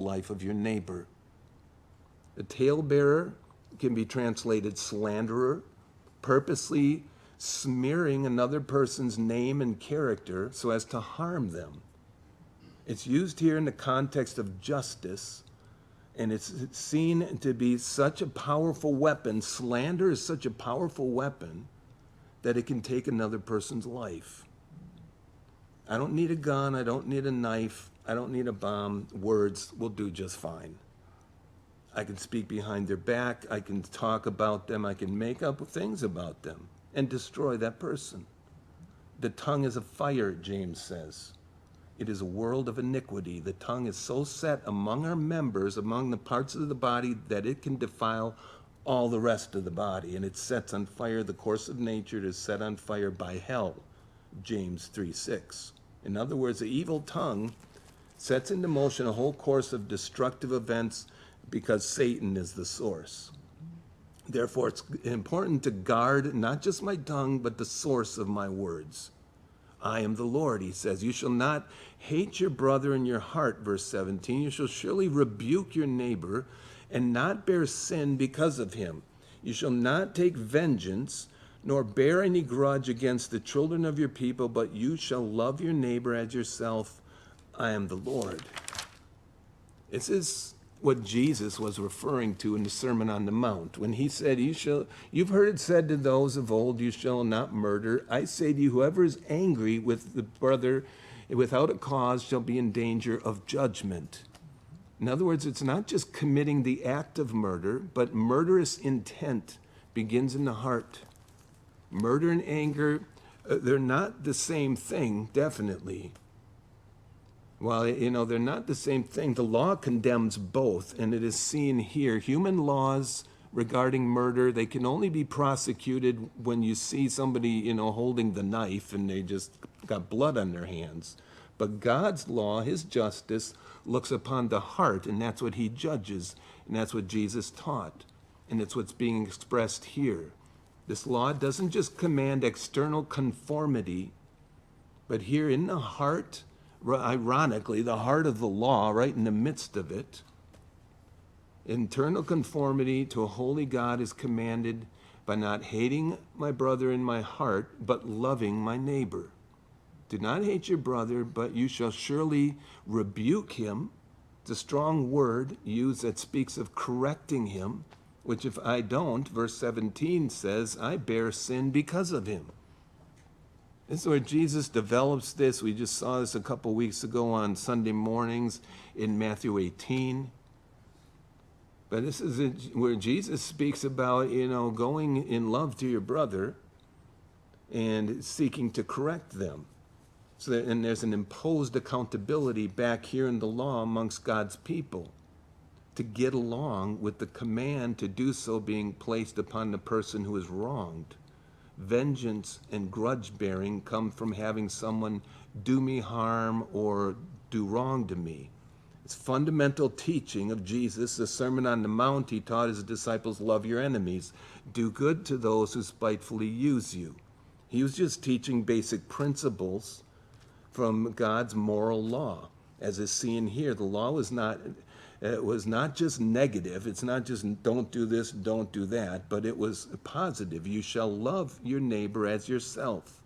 life of your neighbor. The talebearer can be translated slanderer, purposely smearing another person's name and character so as to harm them. It's used here in the context of justice, and it's seen to be such a powerful weapon. Slander is such a powerful weapon that it can take another person's life. I don't need a gun, I don't need a knife, I don't need a bomb. Words will do just fine. I can speak behind their back, I can talk about them, I can make up things about them and destroy that person. The tongue is a fire, James says. It is a world of iniquity. The tongue is so set among our members, among the parts of the body, that it can defile all the rest of the body. And it sets on fire the course of nature. It is set on fire by hell, James 3:6. In other words, the evil tongue sets into motion a whole course of destructive events because Satan is the source. Therefore, it's important to guard not just my tongue, but the source of my words. I am the Lord, he says. You shall not hate your brother in your heart, verse 17. You shall surely rebuke your neighbor and not bear sin because of him. You shall not take vengeance, nor bear any grudge against the children of your people, but you shall love your neighbor as yourself. I am the Lord. This is what Jesus was referring to in the Sermon on the Mount when he said, you've heard it said to those of old, you shall not murder. I say to you, whoever is angry with the brother without a cause shall be in danger of judgment. In other words, it's not just committing the act of murder, but murderous intent begins in the heart. Murder and anger, they're not the same thing, definitely. Well, they're not the same thing. The law condemns both, and it is seen here. Human laws regarding murder, they can only be prosecuted when you see somebody, holding the knife and they just got blood on their hands. But God's law, his justice, looks upon the heart, and that's what he judges, and that's what Jesus taught, and it's what's being expressed here. This law doesn't just command external conformity, but here in the heart, ironically, the heart of the law, right in the midst of it, internal conformity to a holy God is commanded by not hating my brother in my heart, but loving my neighbor. Do not hate your brother, but you shall surely rebuke him. It's a strong word used that speaks of correcting him, which if I don't, verse 17 says, I bear sin because of him. This is where Jesus develops this. We just saw this a couple weeks ago on Sunday mornings in Matthew 18. But this is where Jesus speaks about, going in love to your brother and seeking to correct them. And there's an imposed accountability back here in the law amongst God's people to get along with the command to do so being placed upon the person who is wronged. Vengeance and grudge-bearing come from having someone do me harm or do wrong to me. It's fundamental teaching of Jesus. The Sermon on the Mount, he taught his disciples, love your enemies. Do good to those who spitefully use you. He was just teaching basic principles from God's moral law. As is seen here, the law was not just negative. It's not just don't do this, don't do that, but it was positive. You shall love your neighbor as yourself.